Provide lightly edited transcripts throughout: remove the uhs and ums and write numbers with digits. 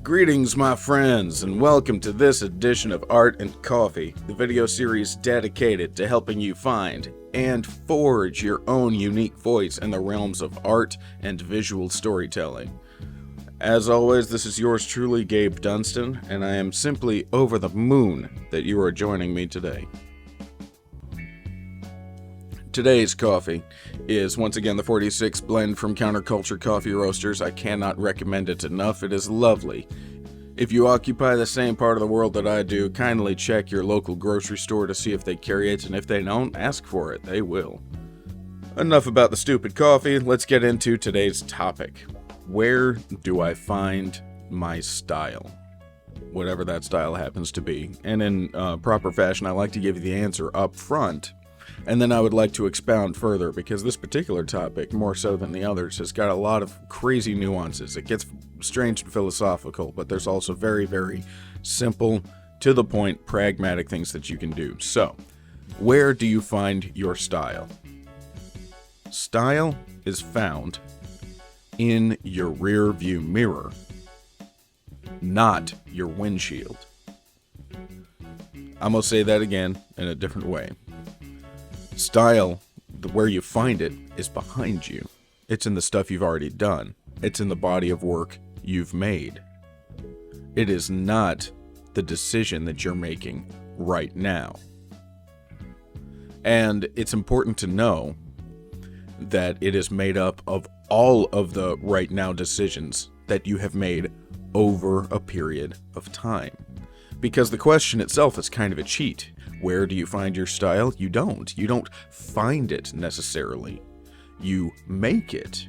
Greetings, my friends, and welcome to this edition of Art and Coffee, the video series dedicated to helping you find and forge your own unique voice in the realms of art and visual storytelling. As always, this is yours truly, Gabe Dunstan, and I am simply over the moon that you are joining me today. Today's coffee is once again the 46 blend from Counterculture Coffee Roasters. I cannot recommend it enough. It is lovely. If you occupy the same part of the world that I do, kindly check your local grocery store to see if they carry it, and if they don't, ask for it. They will. Enough about the stupid coffee. Let's get into today's topic. Where do I find my style? Whatever that style happens to be. And in proper fashion, I like to give you the answer up front. And then I would like to expound further, because this particular topic, more so than the others, has got a lot of crazy nuances. It gets strange and philosophical, but there's also very, very simple, to the point, pragmatic things that you can do. So, where do you find your style? Style is found in your rear view mirror, not your windshield. I'm going to say that again in a different way. Style, where you find it, is behind you. It's in the stuff you've already done. It's in the body of work you've made. It is not the decision that you're making right now. And it's important to know that it is made up of all of the right now decisions that you have made over a period of time. Because the question itself is kind of a cheat. Where do you find your style? You don't. You don't find it necessarily. You make it.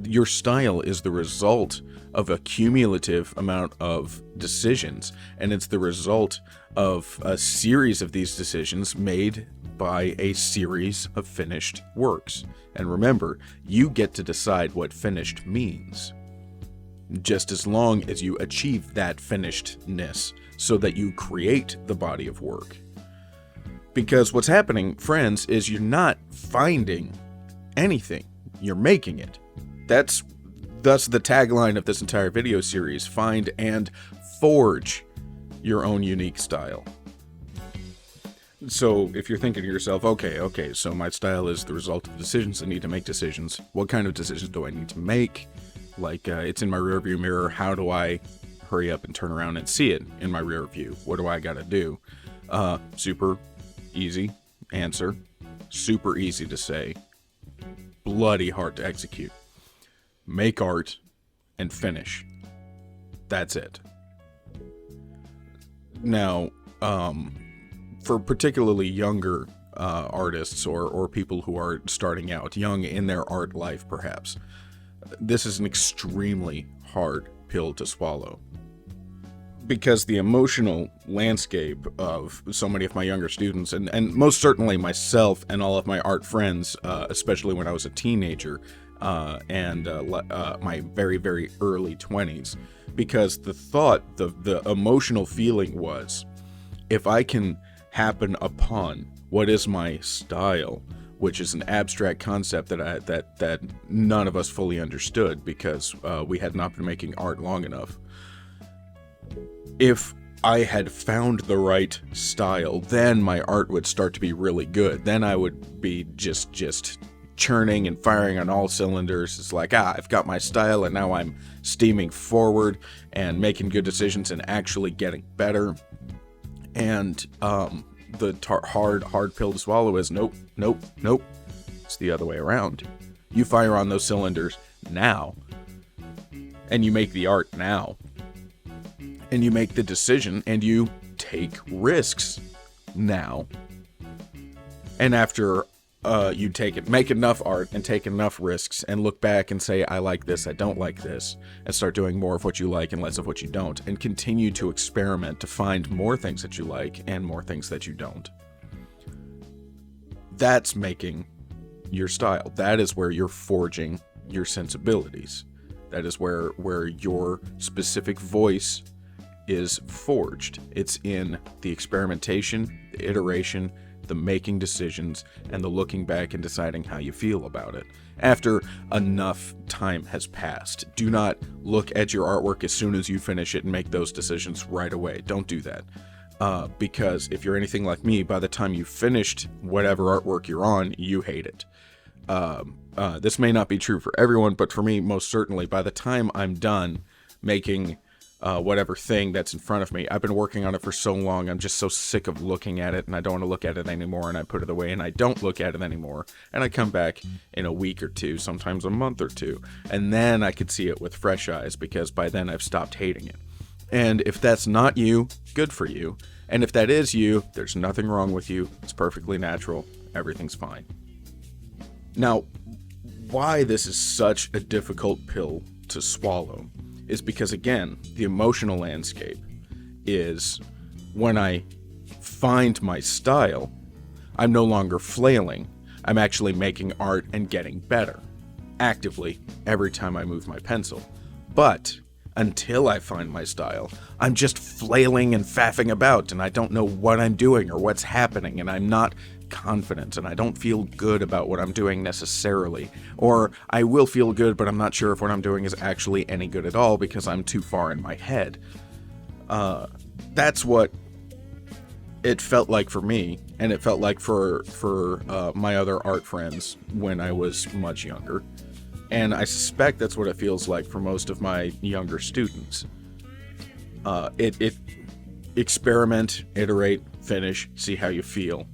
Your style is the result of a cumulative amount of decisions, and it's the result of a series of these decisions made by a series of finished works. And remember, you get to decide what finished means, just as long as you achieve that finishedness so that you create the body of work. Because what's happening, friends, is you're not finding anything. You're making it. That's thus the tagline of this entire video series: find and forge your own unique style. So if you're thinking to yourself, okay, so my style is the result of decisions. I need to make decisions. What kind of decisions do I need to make? Like, it's in my rearview mirror. How do I hurry up and turn around and see it in my rear view? What do I got to do? Super easy answer. Super easy to say. Bloody hard to execute. Make art and finish. That's it. Now, for particularly younger artists or people who are starting out, young in their art life perhaps, this is an extremely hard pill to swallow. Because the emotional landscape of so many of my younger students, and most certainly myself and all of my art friends, especially when I was a teenager and my very, very early 20s, because the thought, the emotional feeling was, if I can happen upon what is my style, which is an abstract concept that none of us fully understood because we had not been making art long enough. If I had found the right style, then my art would start to be really good. Then I would be just churning and firing on all cylinders. It's like, I've got my style, and now I'm steaming forward and making good decisions and actually getting better. And the hard pill to swallow is nope. It's the other way around. You fire on those cylinders now, and you make the art now. And you make the decision, and you take risks now. And after you make enough art and take enough risks and look back and say, I like this, I don't like this, and start doing more of what you like and less of what you don't, and continue to experiment to find more things that you like and more things that you don't. That's making your style. That is where you're forging your sensibilities. That is where your specific voice is forged. It's in the experimentation, the iteration, the making decisions and the looking back and deciding how you feel about it after enough time has passed. Do not look at your artwork as soon as you finish it and make those decisions right away. Don't do that. Because if you're anything like me, by the time you finished whatever artwork you're on, you hate it. This may not be true for everyone, but for me, most certainly, by the time I'm done making whatever thing that's in front of me, I've been working on it for so long, I'm just so sick of looking at it, and I don't want to look at it anymore, and I put it away, and I don't look at it anymore, and I come back in a week or two, sometimes a month or two, and then I could see it with fresh eyes, because by then I've stopped hating it. And if that's not you, good for you. And if that is you, there's nothing wrong with you. It's perfectly natural. Everything's fine. Now, why this is such a difficult pill to swallow is because, again, the emotional landscape is when I find my style, I'm no longer flailing. I'm actually making art and getting better, actively, every time I move my pencil. But until I find my style, I'm just flailing and faffing about, and I don't know what I'm doing or what's happening, and I'm not confident, and I don't feel good about what I'm doing necessarily. Or I will feel good, but I'm not sure if what I'm doing is actually any good at all because I'm too far in my head. That's what it felt like for me, and it felt like for my other art friends when I was much younger. And I suspect that's what it feels like for most of my younger students. Experiment, iterate, finish, see how you feel.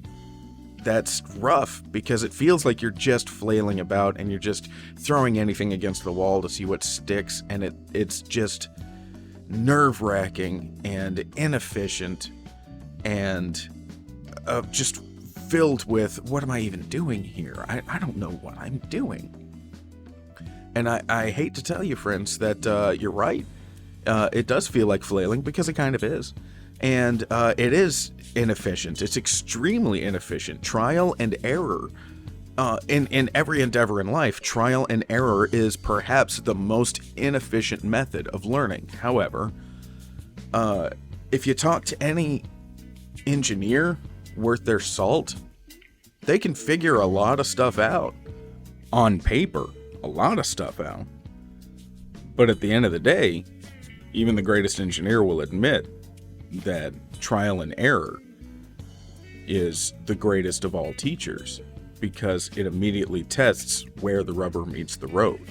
That's rough because it feels like you're just flailing about and you're just throwing anything against the wall to see what sticks, and it's just nerve-wracking and inefficient and just filled with, what am I even doing here? I don't know what I'm doing. And I hate to tell you, friends, that you're right. It does feel like flailing because it kind of is. And it is inefficient. It's extremely inefficient. Trial and error. In every endeavor in life, trial and error is perhaps the most inefficient method of learning. However, if you talk to any engineer worth their salt, they can figure a lot of stuff out. On paper, a lot of stuff out. But at the end of the day, even the greatest engineer will admit that trial and error is the greatest of all teachers, because it immediately tests where the rubber meets the road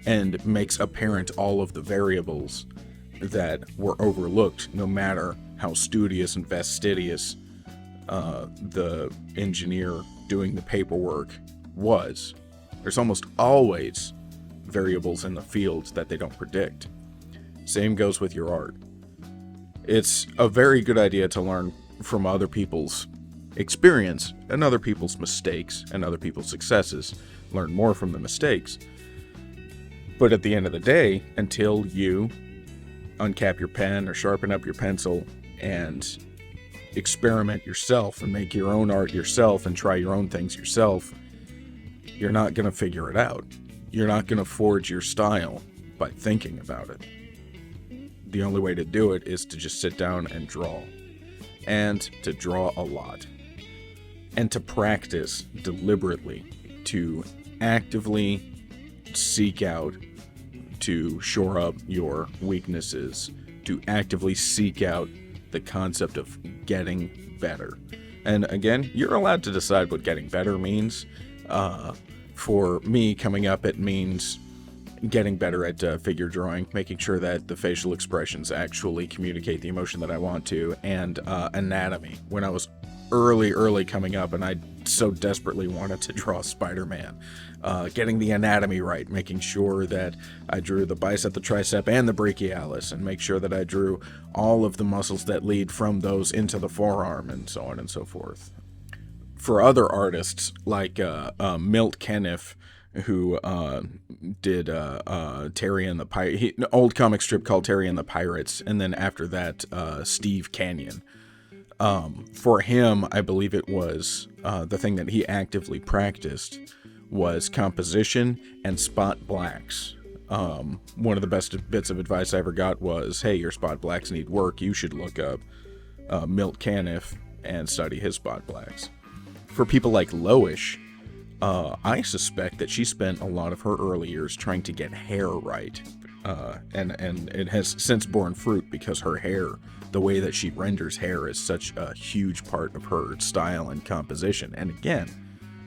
and makes apparent all of the variables that were overlooked, no matter how studious and fastidious the engineer doing the paperwork was. There's almost always variables in the field that they don't predict. Same goes with your art. It's a very good idea to learn from other people's experience and other people's mistakes and other people's successes. Learn more from the mistakes. But at the end of the day, until you uncap your pen or sharpen up your pencil and experiment yourself and make your own art yourself and try your own things yourself, you're not going to figure it out. You're not going to forge your style by thinking about it. The only way to do it is to just sit down and draw. And to draw a lot. And to practice deliberately. To actively seek out to shore up your weaknesses. To actively seek out the concept of getting better. And again, you're allowed to decide what getting better means. For me, coming up, it means getting better at figure drawing, making sure that the facial expressions actually communicate the emotion that I want to, and anatomy. When I was early coming up and I so desperately wanted to draw Spider-Man, getting the anatomy right, making sure that I drew the bicep, the tricep, and the brachialis, and make sure that I drew all of the muscles that lead from those into the forearm, and so on and so forth. For other artists like Milt Keniff, who did Terry and the Pirates, an old comic strip called Terry and the Pirates, and then after that, Steve Canyon. For him, I believe it was the thing that he actively practiced was composition and spot blacks. One of the best bits of advice I ever got was, hey, your spot blacks need work. You should look up Milt Keniff and study his spot blacks. For people like Loish, I suspect that she spent a lot of her early years trying to get hair right. And it has since borne fruit because her hair, the way that she renders hair, is such a huge part of her style and composition. And again,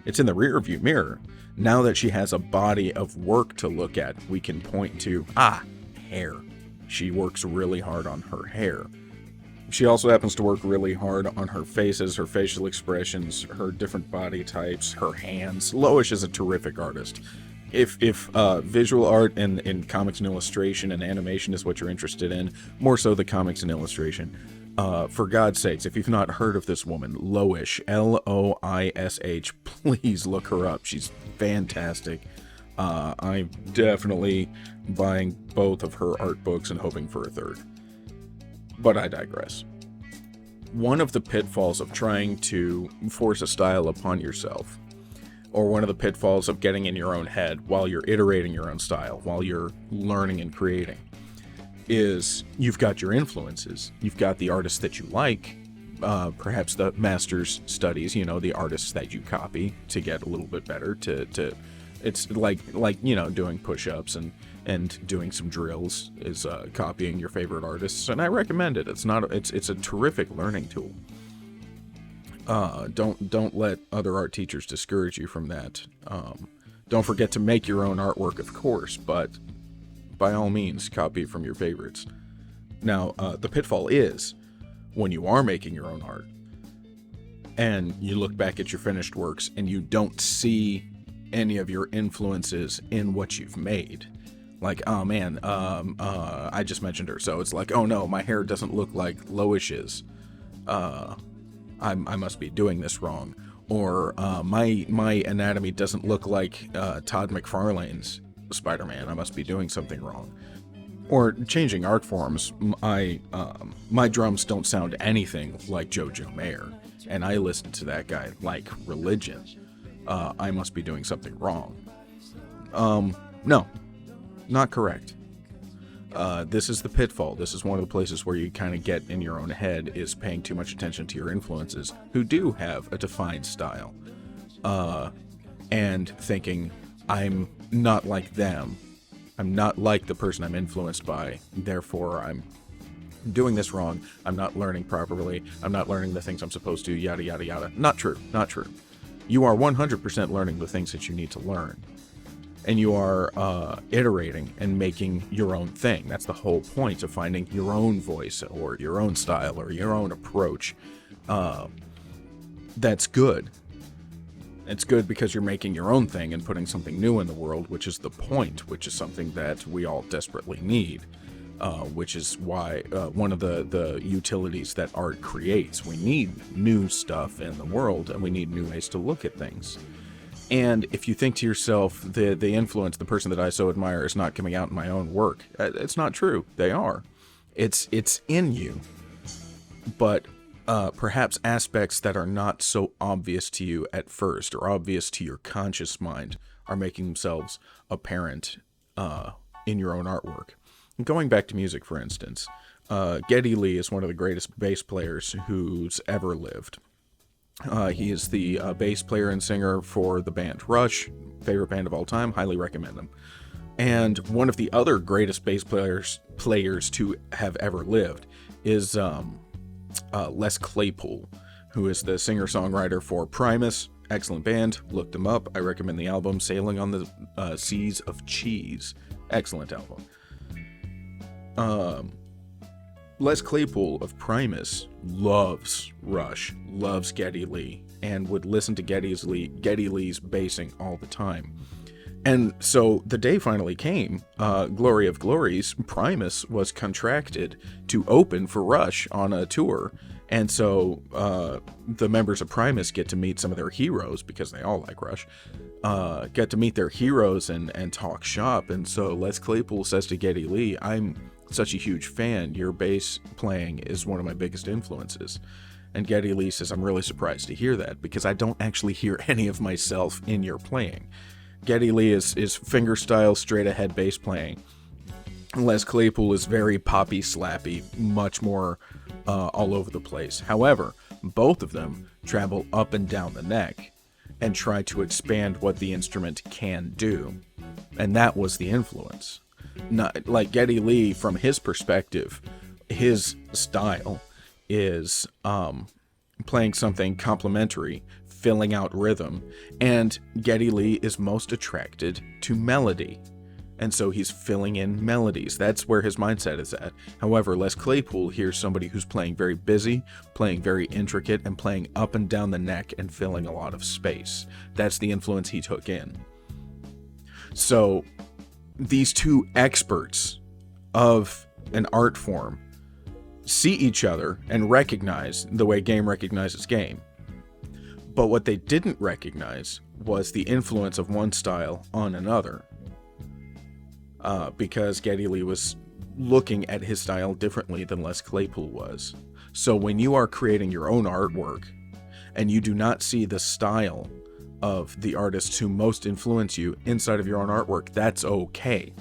it's in the rearview mirror. Now that she has a body of work to look at, we can point to, hair. She works really hard on her hair. She also happens to work really hard on her faces, her facial expressions, her different body types, her hands. Loish is a terrific artist. If visual art and comics and illustration and animation is what you're interested in, more so the comics and illustration, for God's sakes, if you've not heard of this woman, Loish, Loish, please look her up. She's fantastic. I'm definitely buying both of her art books and hoping for a third. But I digress. One of the pitfalls of trying to force a style upon yourself, or one of the pitfalls of getting in your own head while you're iterating your own style, while you're learning and creating, is you've got your influences. You've got the artists that you like, perhaps the master's studies, the artists that you copy to get a little bit better, it's like doing push-ups and doing some drills is copying your favorite artists, and I recommend it. It's a terrific learning tool. Don't let other art teachers discourage you from that. Don't forget to make your own artwork, of course, but by all means, copy from your favorites. Now, the pitfall is when you are making your own art and you look back at your finished works and you don't see any of your influences in what you've made. Like, oh man, I just mentioned her, so it's like, oh no, my hair doesn't look like Loish's. I must be doing this wrong. Or my anatomy doesn't look like Todd McFarlane's Spider-Man. I must be doing something wrong. Or changing art forms. My drums don't sound anything like Jojo Mayer, and I listen to that guy like religion. I must be doing something wrong. No, not correct. This is the pitfall. This is one of the places where you kind of get in your own head, is paying too much attention to your influences, who do have a defined style, and thinking, I'm not like them. I'm not like the person I'm influenced by. Therefore, I'm doing this wrong. I'm not learning properly. I'm not learning the things I'm supposed to, yada, yada, yada. Not true. Not true. You are 100% learning the things that you need to learn. And you are iterating and making your own thing. That's the whole point of finding your own voice or your own style or your own approach. That's good. It's good because you're making your own thing and putting something new in the world, which is the point, which is something that we all desperately need, which is why one of the utilities that art creates. We need new stuff in the world, and we need new ways to look at things. And if you think to yourself, the influence, the person that I so admire is not coming out in my own work, it's not true. They are. It's in you. But perhaps aspects that are not so obvious to you at first, or obvious to your conscious mind, are making themselves apparent in your own artwork. Going back to music, for instance, Geddy Lee is one of the greatest bass players who's ever lived. He is the bass player and singer for the band Rush, favorite band of all time, highly recommend them. And one of the other greatest bass players to have ever lived is Les Claypool, who is the singer-songwriter for Primus, excellent band, looked them up, I recommend the album Sailing on the Seas of Cheese, excellent album. Les Claypool of Primus loves Rush, loves Geddy Lee, and would listen to Geddy Lee's bassing all the time. And so the day finally came, Glory of Glories, Primus was contracted to open for Rush on a tour. And so the members of Primus get to meet some of their heroes, because they all like Rush, get to meet their heroes and talk shop. And so Les Claypool says to Geddy Lee, I'm such a huge fan. Your bass playing is one of my biggest influences. And Geddy Lee says, I'm really surprised to hear that, because I don't actually hear any of myself in your playing. Geddy Lee is fingerstyle, straight-ahead bass playing. Les Claypool is very poppy, slappy, much more all over the place. However, both of them travel up and down the neck and try to expand what the instrument can do. And that was the influence. Not like Geddy Lee, from his perspective, his style is playing something complementary, filling out rhythm, and Geddy Lee is most attracted to melody. And so he's filling in melodies. That's where his mindset is at. However, Les Claypool hears somebody who's playing very busy, playing very intricate, and playing up and down the neck and filling a lot of space. That's the influence he took in. So these two experts of an art form see each other and recognize the way game recognizes game. But what they didn't recognize was the influence of one style on another. Because Geddy Lee was looking at his style differently than Les Claypool was. So when you are creating your own artwork and you do not see the style of the artists who most influence you inside of your own artwork, that's okay.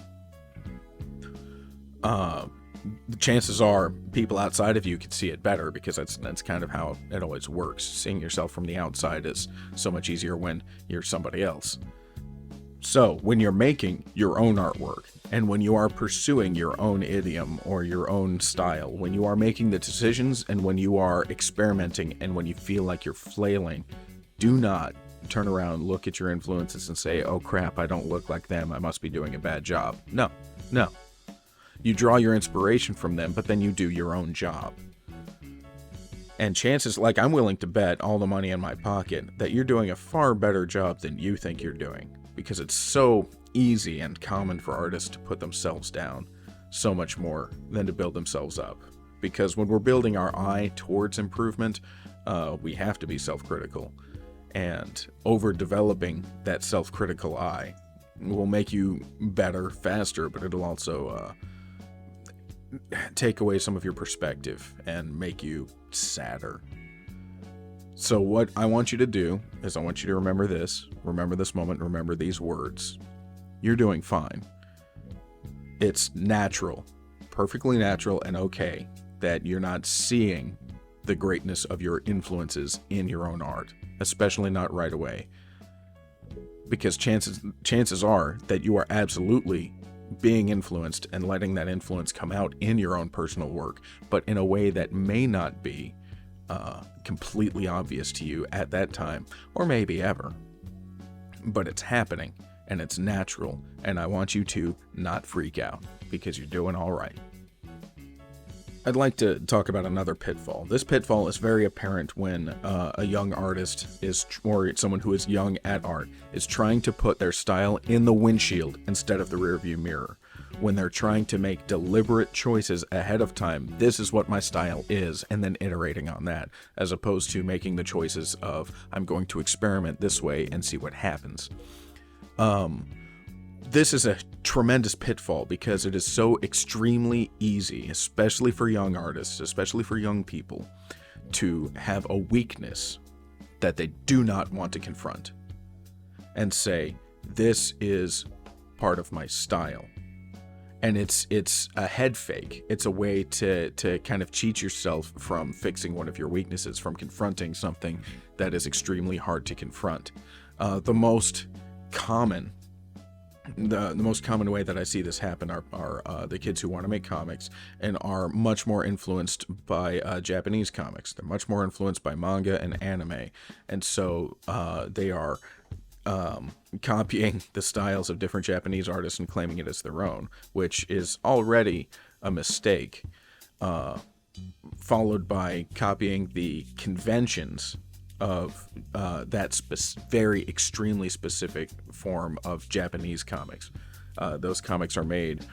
The chances are people outside of you could see it better, because that's kind of how it always works. Seeing yourself from the outside is so much easier when you're somebody else. So when you're making your own artwork, and when you are pursuing your own idiom or your own style, when you are making the decisions, and when you are experimenting, and when you feel like you're flailing, do not turn around, look at your influences and say, oh crap, I don't look like them, I must be doing a bad job. No. You draw your inspiration from them, but then you do your own job. And chances, like, I'm willing to bet all the money in my pocket that you're doing a far better job than you think you're doing. Because it's so easy and common for artists to put themselves down so much more than to build themselves up. Because when we're building our eye towards improvement, we have to be self-critical. And overdeveloping that self-critical eye will make you better faster, but it'll also take away some of your perspective and make you sadder. So what I want you to do is I want you to remember this moment, remember these words. You're doing fine. It's natural, perfectly natural and okay that you're not seeing the greatness of your influences in your own art, especially not right away. Because chances are that you are absolutely being influenced and letting that influence come out in your own personal work, but in a way that may not be completely obvious to you at that time, or maybe ever. But it's happening, and it's natural, and I want you to not freak out, because you're doing all right. I'd like to talk about another pitfall. This pitfall is very apparent when a young artist or someone who is young at art is trying to put their style in the windshield instead of the rearview mirror. When they're trying to make deliberate choices ahead of time, this is what my style is, and then iterating on that, as opposed to making the choices of, I'm going to experiment this way and see what happens. This is a tremendous pitfall because it is so extremely easy, especially for young artists, especially for young people, to have a weakness that they do not want to confront and say, this is part of my style. And it's a head fake. It's a way to kind of cheat yourself from fixing one of your weaknesses, from confronting something that is extremely hard to confront. The most common way that I see this happen are the kids who want to make comics and are much more influenced by Japanese comics. They're much more influenced by manga and anime. And so they are copying the styles of different Japanese artists and claiming it as their own, which is already a mistake, followed by copying the conventions of that very extremely specific form of Japanese comics. Those comics are made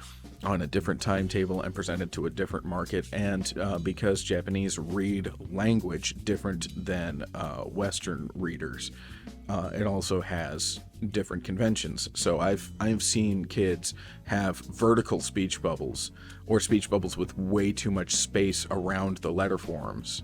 on a different timetable and presented to a different market, and because Japanese read language different than Western readers, it also has different conventions. So I've seen kids have vertical speech bubbles, or speech bubbles with way too much space around the letter forms,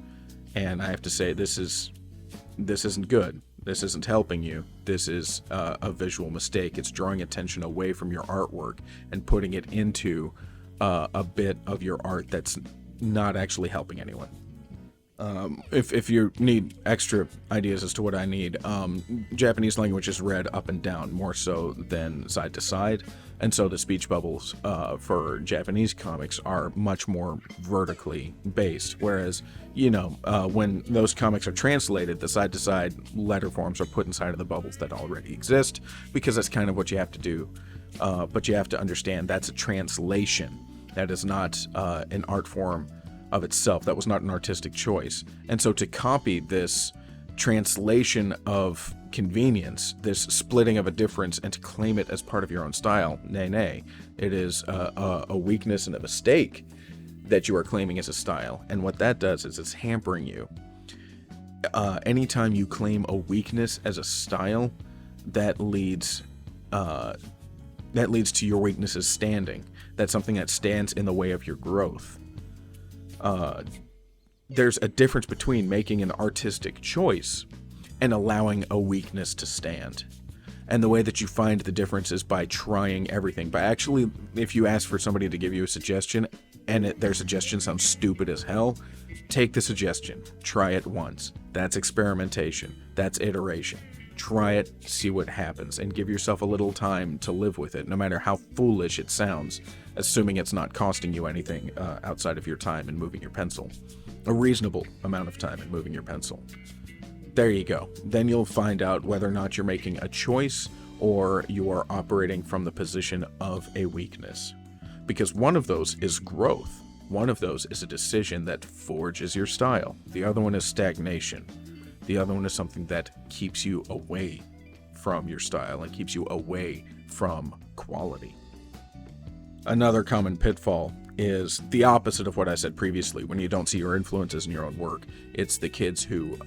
and I have to say, this isn't good. This isn't helping you. This is a visual mistake. It's drawing attention away from your artwork and putting it into a bit of your art that's not actually helping anyone. If you need extra ideas as to what I need, Japanese language is read up and down more so than side to side, and so the speech bubbles for Japanese comics are much more vertically based, whereas, when those comics are translated, the side to side letter forms are put inside of the bubbles that already exist, because that's kind of what you have to do, but you have to understand that's a translation. That is not an art form of itself. That was not an artistic choice. And so to copy this translation of convenience, this splitting of a difference, and to claim it as part of your own style, nay, it is a weakness and a mistake that you are claiming as a style. And what that does is it's hampering you. Anytime you claim a weakness as a style, that leads to your weaknesses standing. That's something that stands in the way of your growth. There's a difference between making an artistic choice and allowing a weakness to stand. And the way that you find the difference is by trying everything. By actually, if you ask for somebody to give you a suggestion and their suggestion sounds stupid as hell, take the suggestion. Try it once. That's experimentation. That's iteration. Try it, see what happens, and give yourself a little time to live with it, no matter how foolish it sounds, assuming it's not costing you anything outside of your time in moving your pencil. A reasonable amount of time in moving your pencil. There you go. Then you'll find out whether or not you're making a choice or you are operating from the position of a weakness. Because one of those is growth. One of those is a decision that forges your style. The other one is stagnation. The other one is something that keeps you away from your style and keeps you away from quality. Another common pitfall is the opposite of what I said previously. When you don't see your influences in your own work, it's the kids who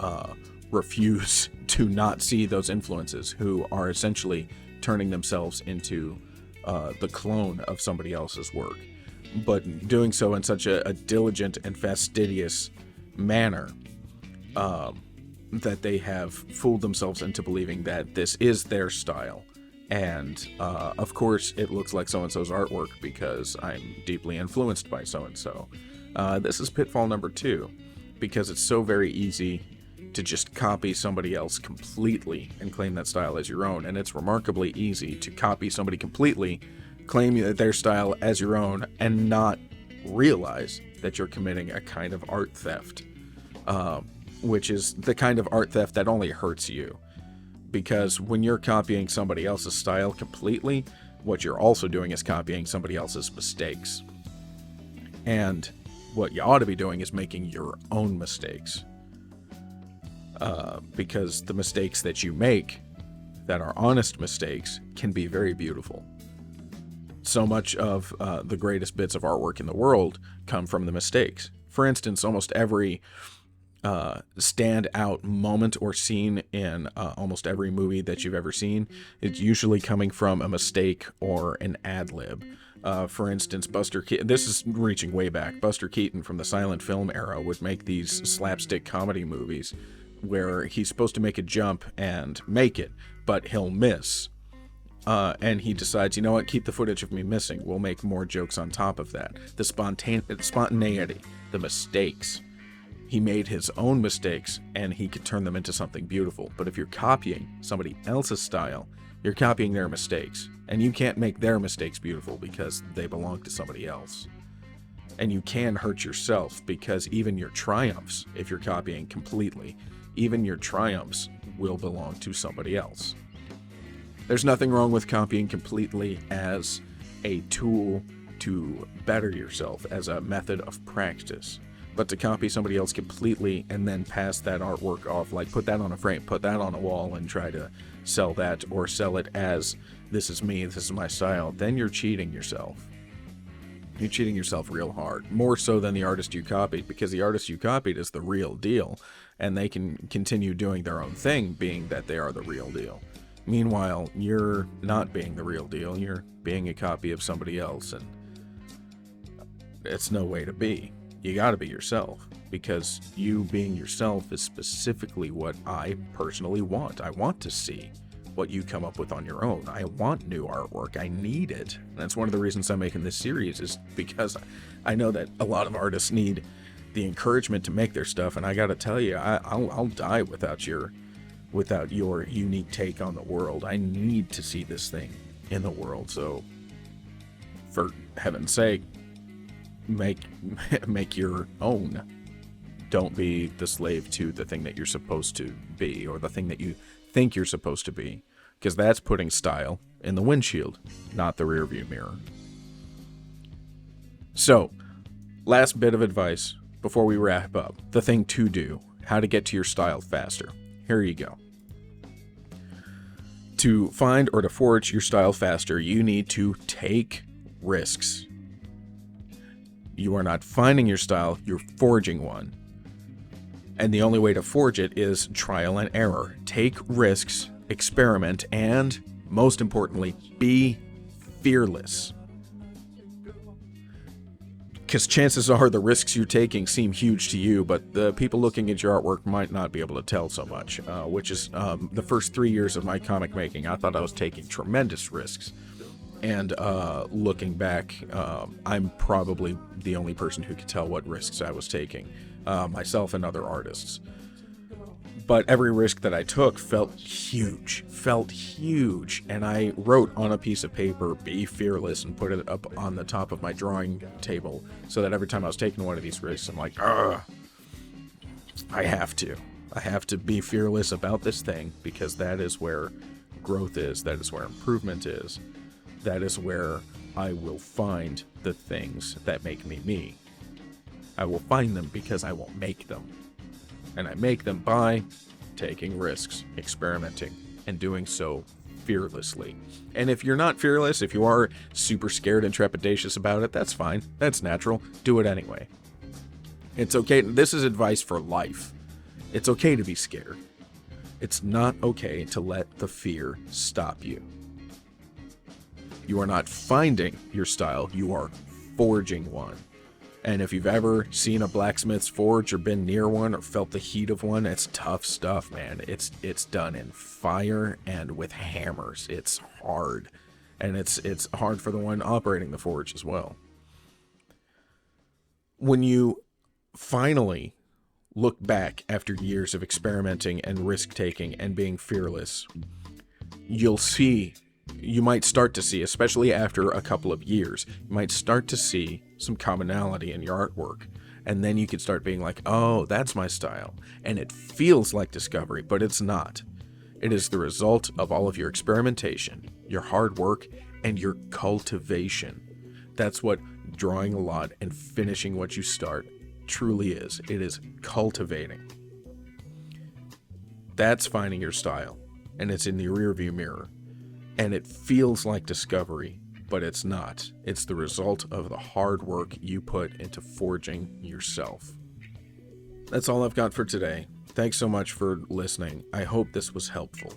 refuse to not see those influences, who are essentially turning themselves into the clone of somebody else's work, but doing so in such a diligent and fastidious manner that they have fooled themselves into believing that this is their style. And of course it looks like so-and-so's artwork because I'm deeply influenced by so-and-so. This is pitfall number 2, because it's so very easy to just copy somebody else completely and claim that style as your own. And it's remarkably easy to copy somebody completely, claim their style as your own, and not realize that you're committing a kind of art theft, which is the kind of art theft that only hurts you. Because when you're copying somebody else's style completely, what you're also doing is copying somebody else's mistakes. And what you ought to be doing is making your own mistakes. Because the mistakes that you make, that are honest mistakes, can be very beautiful. So much of the greatest bits of artwork in the world come from the mistakes. For instance, almost every standout moment or scene in almost every movie that you've ever seen, it's usually coming from a mistake or an ad-lib. For instance, Buster Keaton, this is reaching way back, Buster Keaton from the silent film era would make these slapstick comedy movies where he's supposed to make a jump and make it, but he'll miss. And he decides, you know what, keep the footage of me missing. We'll make more jokes on top of that. The spontaneity, the mistakes. He made his own mistakes, and he could turn them into something beautiful. But if you're copying somebody else's style, you're copying their mistakes. And you can't make their mistakes beautiful because they belong to somebody else. And you can hurt yourself because even your triumphs, if you're copying completely, even your triumphs will belong to somebody else. There's nothing wrong with copying completely as a tool to better yourself, as a method of practice. But to copy somebody else completely and then pass that artwork off, like put that on a frame, put that on a wall and try to sell that, or sell it as, this is me, this is my style, then you're cheating yourself. You're cheating yourself real hard, more so than the artist you copied, because the artist you copied is the real deal, and they can continue doing their own thing, being that they are the real deal. Meanwhile, you're not being the real deal, you're being a copy of somebody else, and it's no way to be. You gotta be yourself, because you being yourself is specifically what I personally want. I want to see what you come up with on your own. I want new artwork. I need it. That's one of the reasons I'm making this series, is because I know that a lot of artists need the encouragement to make their stuff. And I got to tell you, I'll die without your unique take on the world. I need to see this thing in the world. So for heaven's sake, make your own. Don't be the slave to the thing that you're supposed to be, or the thing that you think you're supposed to be, because that's putting style in the windshield, not the rear view mirror. So, last bit of advice before we wrap up. The thing to do, how to get to your style faster. Here you go. To find or to forge your style faster, you need to take risks. You are not finding your style, you're forging one. And the only way to forge it is trial and error. Take risks, experiment, and, most importantly, be fearless. Because chances are the risks you're taking seem huge to you, but the people looking at your artwork might not be able to tell so much, which is the first 3 years of my comic making. I thought I was taking tremendous risks. And looking back, I'm probably the only person who could tell what risks I was taking, myself and other artists. But every risk that I took felt huge, and I wrote on a piece of paper, be fearless, and put it up on the top of my drawing table, so that every time I was taking one of these risks, I'm like, I have to be fearless about this thing, because that is where growth is, that is where improvement is, that is where I will find the things that make me me. I will find them because I will make them. And I make them by taking risks, experimenting, and doing so fearlessly. And if you're not fearless, if you are super scared and trepidatious about it, that's fine. That's natural. Do it anyway. It's okay. This is advice for life. It's okay to be scared. It's not okay to let the fear stop you. You are not finding your style. You are forging one. And if you've ever seen a blacksmith's forge or been near one or felt the heat of one, it's tough stuff, man. It's done in fire and with hammers. It's hard. And it's hard for the one operating the forge as well. When you finally look back after years of experimenting and risk-taking and being fearless, you might start to see, especially after a couple of years, you might start to see some commonality in your artwork. And then you could start being like, oh, that's my style. And it feels like discovery, but it's not. It is the result of all of your experimentation, your hard work, and your cultivation. That's what drawing a lot and finishing what you start truly is. It is cultivating. That's finding your style. And it's in the rearview mirror. And it feels like discovery, but it's not. It's the result of the hard work you put into forging yourself. That's all I've got for today. Thanks so much for listening. I hope this was helpful.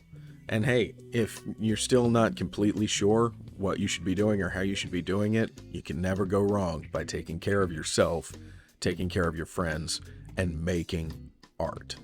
And hey, if you're still not completely sure what you should be doing or how you should be doing it, you can never go wrong by taking care of yourself, taking care of your friends, and making art.